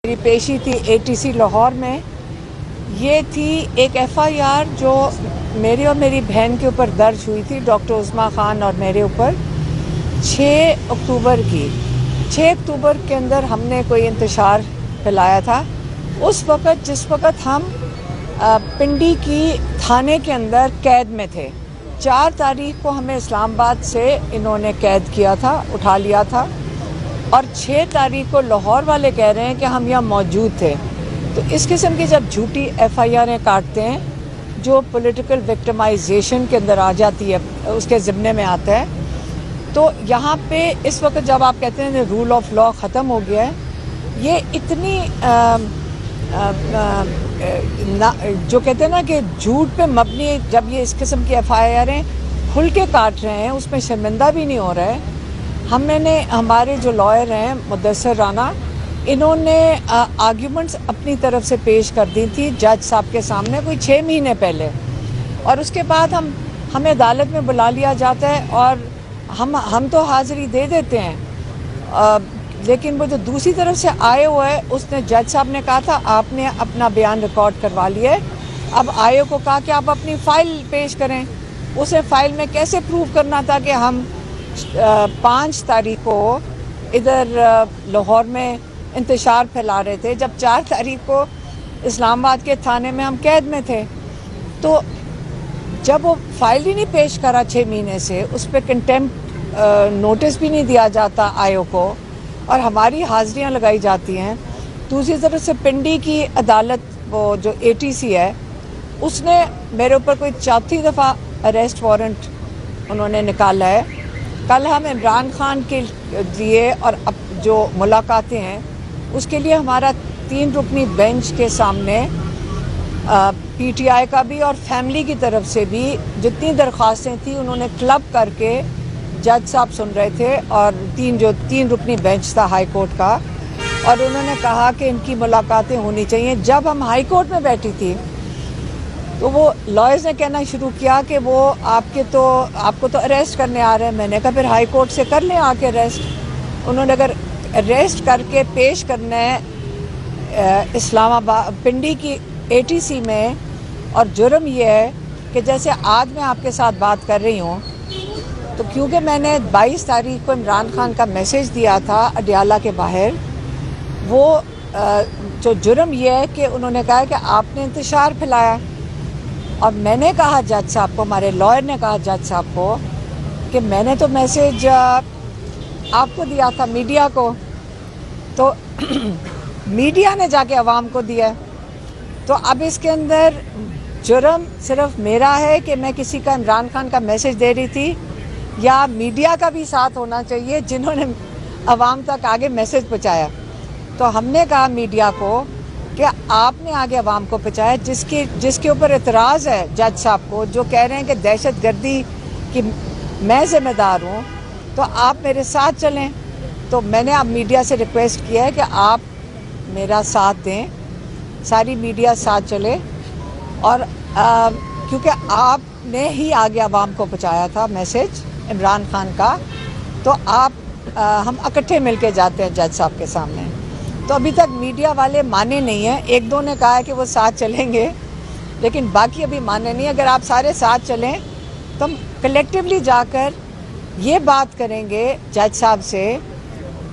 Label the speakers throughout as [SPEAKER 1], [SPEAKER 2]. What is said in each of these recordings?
[SPEAKER 1] मेरी पेशी थी एटीसी लाहौर में। ये थी एक एफआईआर जो मेरे और मेरी बहन के ऊपर दर्ज हुई थी, डॉक्टर उस्मा खान और मेरे ऊपर 6 अक्टूबर की। 6 अक्टूबर के अंदर हमने कोई इंतशार फैलाया था। उस वक़्त जिस वक़्त हम पिंडी की थाने के अंदर कैद में थे। 4 तारीख को हमें इस्लामाबाद से इन्होंने कैद किया था, उठा लिया था, और 6 तारीख को लाहौर वाले कह रहे हैं कि हम यहाँ मौजूद थे। तो इस किस्म की जब झूठी एफआईआरें काटते हैं जो पॉलिटिकल विक्टिमाइजेशन के अंदर आ जाती है, उसके ज़िम्मे में आता है। तो यहाँ पे इस वक्त जब आप कहते हैं रूल ऑफ लॉ ख़त्म हो गया है, ये इतनी जो कहते हैं ना कि झूठ पे मबनी, जब ये इस किस्म की एफआईआरें खुल के काट रहे हैं, उसमें शर्मिंदा भी नहीं हो रहा है। हमने हमारे जो लॉयर हैं मुद्दसर राना, इन्होंने आर्ग्यूमेंट्स अपनी तरफ से पेश कर दी थी जज साहब के सामने कोई 6 महीने पहले, और उसके बाद हमें अदालत में बुला लिया जाता है और हम तो हाज़िरी दे देते हैं, लेकिन वो जो दूसरी तरफ से आए हुए है, उसने जज साहब ने कहा था आपने अपना बयान रिकॉर्ड करवा लिया है, अब आए को कहा कि आप अपनी फ़ाइल पेश करें। उसे फ़ाइल में कैसे प्रूव करना था कि हम 5 तारीख को इधर लाहौर में इंतशार फैला रहे थे, जब 4 तारीख को इस्लामाबाद के थाने में हम कैद में थे। तो जब वो फाइल ही नहीं पेश करा 6 महीने से, उस पर कंटेम्प्ट नोटिस भी नहीं दिया जाता आयो को, और हमारी हाजिरियां लगाई जाती हैं। दूसरी तरफ से पिंडी की अदालत, वो जो एटीसी है, उसने मेरे ऊपर कोई 4थी दफ़ा अरेस्ट वारंट उन्होंने निकाला है। कल हम इमरान खान के लिए और अब जो मुलाकातें हैं उसके लिए हमारा 3 रुकनी बेंच के सामने पीटीआई का भी और फैमिली की तरफ से भी जितनी दरख्वास्तें थी उन्होंने क्लब करके जज साहब सुन रहे थे, और 3 रुकनी बेंच था हाई कोर्ट का, और उन्होंने कहा कि इनकी मुलाकातें होनी चाहिए। जब हम हाई कोर्ट में बैठी थी तो वो लॉयर्स ने कहना शुरू किया कि वो आपको तो अरेस्ट करने आ रहे हैं। मैंने कहा फिर हाई कोर्ट से कर लें आके अरेस्ट। उन्होंने अगर अरेस्ट करके पेश करना है इस्लामाबाद पिंडी की एटीसी में, और जुर्म ये है कि जैसे आज मैं आपके साथ बात कर रही हूँ, तो क्योंकि मैंने 22 तारीख को इमरान खान का मैसेज दिया था अडियाला के बाहर, वो जो जुर्म ये है कि उन्होंने कहा कि आपने इंतशार फैलाया, और मैंने कहा जज साहब को, हमारे लॉयर ने कहा जज साहब को कि मैंने तो मैसेज आपको दिया था, मीडिया को, तो मीडिया ने जाके अवाम को दिया। तो अब इसके अंदर जुर्म सिर्फ मेरा है कि मैं किसी का इमरान खान का मैसेज दे रही थी, या मीडिया का भी साथ होना चाहिए जिन्होंने अवाम तक आगे मैसेज पहुँचाया। तो हमने कहा मीडिया को कि आपने आगे अवाम को पहुँचाया, जिसके ऊपर एतराज़ है जज साहब को, जो कह रहे हैं कि दहशत गर्दी की मैं ज़िम्मेदार हूँ, तो आप मेरे साथ चलें। तो मैंने अब मीडिया से रिक्वेस्ट किया है कि आप मेरा साथ दें, सारी मीडिया साथ चले, और क्योंकि आपने ही आगे अवाम को पहुँचाया था मैसेज इमरान खान का, तो हम इकट्ठे मिलके जाते हैं जज साहब के सामने। तो अभी तक मीडिया वाले माने नहीं हैं, 1-2 ने कहा है कि वो साथ चलेंगे, लेकिन बाकी अभी माने नहीं। अगर आप सारे साथ चलें तो हम कलेक्टिवली जाकर ये बात करेंगे जज साहब से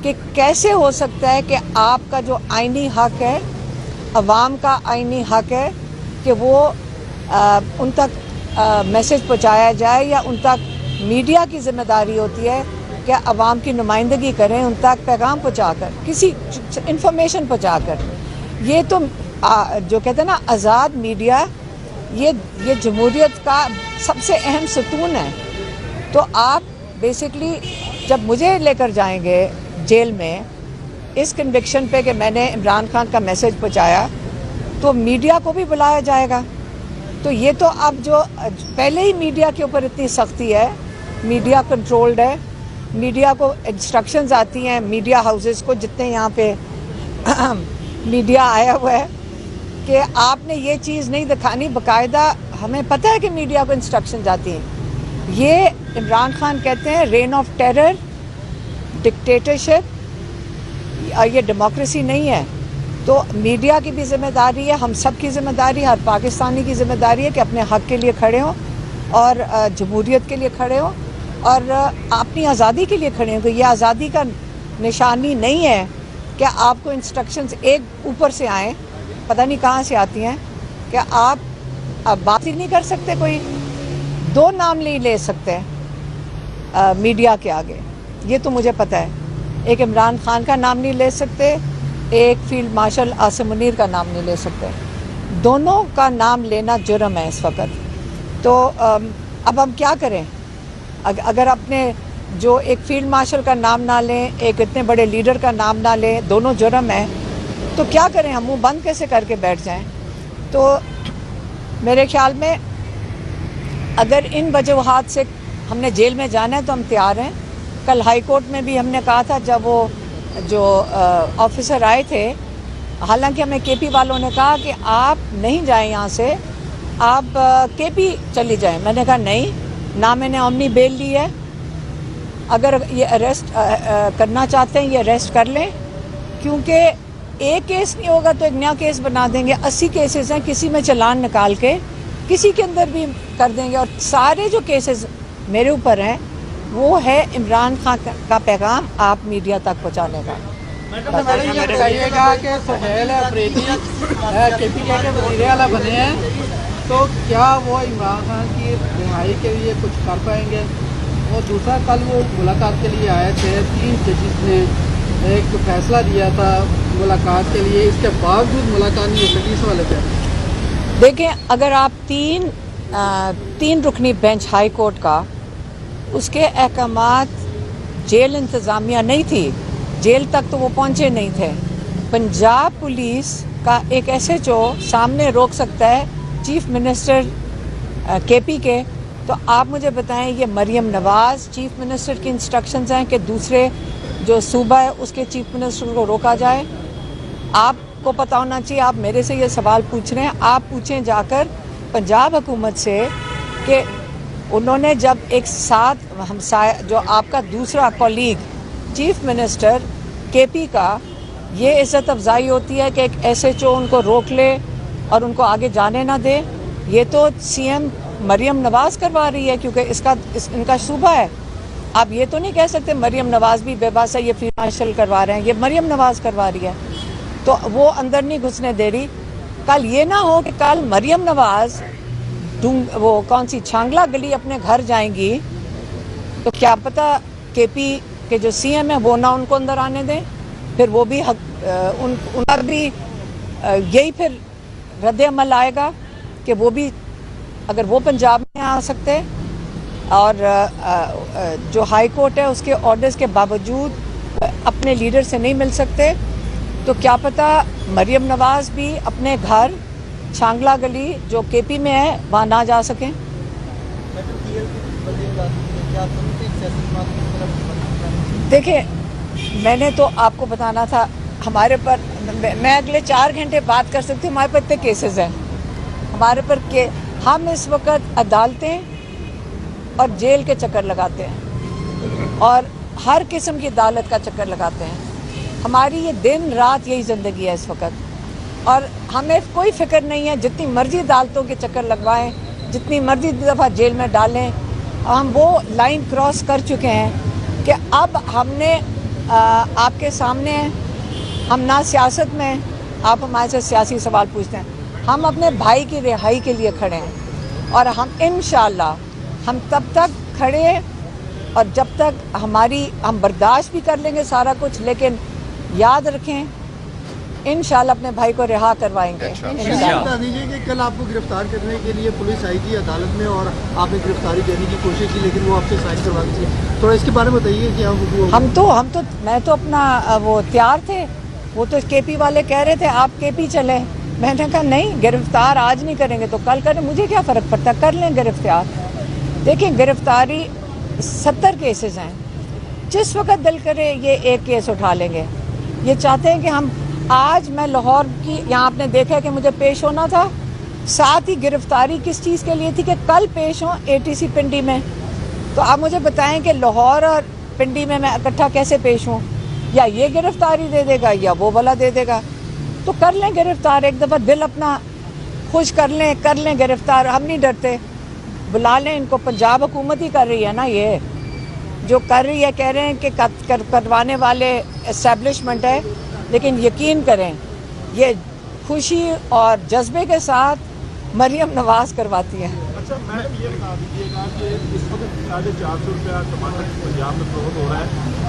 [SPEAKER 1] कि कैसे हो सकता है कि आपका जो आईनी हक है, अवाम का आईनी हक है कि वो उन तक मैसेज पहुंचाया जाए, या उन तक मीडिया की जिम्मेदारी होती है कि अवाम की नुमाइंदगी करें, उन तक पैगाम पहुंचाकर, किसी इंफॉर्मेशन पहुंचाकर। ये तो जो कहते हैं ना आज़ाद मीडिया, ये जमहूरियत का सबसे अहम सतून है। तो आप बेसिकली जब मुझे लेकर जाएंगे जेल में इस कन्विक्शन पे कि मैंने इमरान खान का मैसेज पहुंचाया, तो मीडिया को भी बुलाया जाएगा। तो ये तो अब जो पहले ही मीडिया के ऊपर इतनी सख्ती है, मीडिया कंट्रोल्ड है, मीडिया को इंस्ट्रक्शंस आती हैं, मीडिया हाउसेस को, जितने यहाँ पे मीडिया आया हुआ है, कि आपने ये चीज़ नहीं दिखानी। बाकायदा हमें पता है कि मीडिया को इंस्ट्रक्शन आती हैं। ये इमरान खान कहते हैं रेन ऑफ टेरर, डिक्टेटरशिप, ये डेमोक्रेसी नहीं है। तो मीडिया की भी जिम्मेदारी है, हम सब की जिम्मेदारी, हर पाकिस्तानी की जिम्मेदारी है कि अपने हक़ के लिए खड़े हों और जमहूरियत के लिए खड़े हों और अपनी आज़ादी के लिए खड़े हों। ये आज़ादी का निशानी नहीं है कि आपको इंस्ट्रक्शंस एक ऊपर से आए, पता नहीं कहाँ से आती हैं, कि आप बात ही नहीं कर सकते, कोई दो नाम नहीं ले सकते मीडिया के आगे। ये तो मुझे पता है, एक इमरान खान का नाम नहीं ले सकते, एक फील्ड मार्शल आसिम मुनीर का नाम नहीं ले सकते। दोनों का नाम लेना जुर्म है इस वक्त। तो अब हम क्या करें? अगर अपने जो एक फील्ड मार्शल का नाम ना लें, एक इतने बड़े लीडर का नाम ना लें, दोनों जुर्म है, तो क्या करें? हम मुंह बंद कैसे करके बैठ जाएं? तो मेरे ख्याल में अगर इन वजूहात से हमने जेल में जाना है तो हम तैयार हैं। कल हाई कोर्ट में भी हमने कहा था, जब वो जो ऑफिसर आए थे, हालांकि हमें केपी वालों ने कहा कि आप नहीं जाएं यहाँ से, आप केपी चली जाएं। मैंने कहा नहीं, ना मैंने ओमनी बेल ली है, अगर ये अरेस्ट करना चाहते हैं ये अरेस्ट कर लें, क्योंकि एक केस नहीं होगा तो एक नया केस बना देंगे। 80 केसेस हैं, किसी में चालान निकाल के किसी के अंदर भी कर देंगे। और सारे जो केसेस मेरे ऊपर हैं वो है इमरान खान का पैगाम आप मीडिया तक पहुंचाने का।
[SPEAKER 2] मैडम ये बताइएगा कि सुहेल अफरीदी केपीके के वज़ीर आला बने हैं, तो क्या वो इमरान खान की रिहाई के लिए कुछ कर पाएंगे? और दूसरा, कल वो मुलाकात के लिए आए थे, 3 जजिस ने एक फैसला दिया था मुलाकात के लिए, इसके बावजूद मुलाकात नहीं हो सकी। इस वाले पे
[SPEAKER 1] देखें, अगर आप तीन रुकनी बेंच हाई कोर्ट का, उसके अहकामात जेल इंतज़ामिया नहीं थी, जेल तक तो वो पहुंचे नहीं थे। पंजाब पुलिस का एक SHO सामने रोक सकता है चीफ मिनिस्टर केपी के, तो आप मुझे बताएं, ये मरियम नवाज़ चीफ मिनिस्टर की इंस्ट्रक्शंस हैं कि दूसरे जो सूबा है उसके चीफ मिनिस्टर को रोका जाए? आपको पता होना चाहिए, आप मेरे से ये सवाल पूछ रहे हैं, आप पूछें जाकर पंजाब हुकूमत से कि उन्होंने जब एक साथ जो आपका दूसरा कॉलीग चीफ मिनिस्टर केपी का, ये इज़्ज़त अफजाई होती है कि एक SHO उनको रोक ले और उनको आगे जाने ना दे? ये तो CM मरियम नवाज़ करवा रही है, क्योंकि इनका सूबा है। आप ये तो नहीं कह सकते मरियम नवाज़ भी बेबस है, ये फील्ड मार्शल करवा रहे हैं, ये मरियम नवाज़ करवा रही है, तो वो अंदर नहीं घुसने दे रही। कल ये ना हो कि कल मरियम नवाज़ वो कौन सी छांगला गली अपने घर जाएंगी, तो क्या पता केपी के जो CM है वो ना उनको अंदर आने दें, फिर वो भी उनका भी यही फिर रद्द अमल आएगा कि वो भी, अगर वो पंजाब में आ सकते और जो हाई कोर्ट है उसके ऑर्डर्स के बावजूद अपने लीडर से नहीं मिल सकते, तो क्या पता मरियम नवाज़ भी अपने घर छांगला गली जो केपी में है वहाँ ना जा सकें। देखिए, मैंने तो आपको बताना था, हमारे पर मैं अगले 4 घंटे बात कर सकती हूँ, हमारे पर इतने केसेस हैं हमारे पर के हम इस वक्त अदालतें और जेल के चक्कर लगाते हैं और हर किस्म की अदालत का चक्कर लगाते हैं। हमारी ये दिन रात यही ज़िंदगी है इस वक्त, और हमें कोई फिक्र नहीं है, जितनी मर्जी अदालतों के चक्कर लगवाएं, जितनी मर्जी दफ़ा जेल में डालें। हम वो लाइन क्रॉस कर चुके हैं कि अब हमने आपके सामने हम ना सियासत में, आप हमारे से सियासी सवाल पूछते हैं, हम अपने भाई की रिहाई के लिए खड़े हैं और हम इंशाअल्लाह हम तब तक खड़े हैं और जब तक हम बर्दाश्त भी कर लेंगे सारा कुछ, लेकिन याद रखें इंशाअल्लाह अपने भाई को रिहा करवाएंगे।
[SPEAKER 2] बता दीजिए कि कल आपको गिरफ्तार करने के लिए पुलिस आई थी अदालत में और आपने गिरफ्तारी देने की कोशिश की, लेकिन वो आपसे साइन करवा दी थी, थोड़ा इसके बारे में बताइए कि मैं तो अपना वो तैयार थे, वो तो केपी वाले कह रहे थे आप केपी चले, मैंने कहा नहीं, गिरफ्तार आज नहीं करेंगे तो कल करें, मुझे क्या फ़र्क पड़ता, कर लें गिरफ्तार। देखिए, गिरफ्तारी 70 केसेस हैं, जिस वक्त दिल करे ये एक केस उठा लेंगे। ये चाहते हैं कि हम आज, मैं लाहौर की, यहाँ आपने देखा है कि मुझे पेश होना था, साथ ही गिरफ्तारी किस चीज़ के लिए थी कि कल पेश हों ATC पिंडी में। तो आप मुझे बताएं कि लाहौर और पिंडी में मैं इकट्ठा कैसे पेश हूँ? या ये गिरफ्तारी दे देगा या वो वाला दे देगा।
[SPEAKER 1] तो कर लें गिरफ्तार, एक दफ़ा दिल अपना खुश कर लें गिरफ्तार। हम नहीं डरते, बुला लें इनको। पंजाब हुकूमत ही कर रही है ना, ये जो कर रही है। कह रहे हैं कि करवाने वाले एस्टेब्लिशमेंट है, लेकिन यकीन करें ये खुशी और जज्बे के साथ मरियम नवाज करवाती है।
[SPEAKER 3] अच्छा मैडम, ये बता दीजिएगा कि इस वक्त 450 रुपया टमाटर पंजाब में फरोख्त हो रहा है,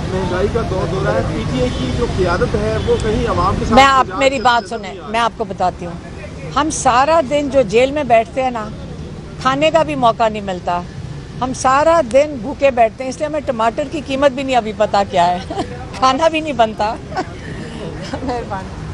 [SPEAKER 3] महंगाई का दौर हो रहा है, पीटीआई की जो क़ियादत है वो कहीं आवाम के साथ।
[SPEAKER 1] मैं आप मेरी बात सुने, मैं आपको बताती हूँ। हम सारा दिन जो जेल में बैठते हैं ना, खाने का भी मौका नहीं मिलता। हम सारा दिन भूखे बैठते हैं, इसलिए हमें टमाटर की कीमत भी नहीं अभी पता क्या है। खाना भी नहीं बनता। मेहरबानी।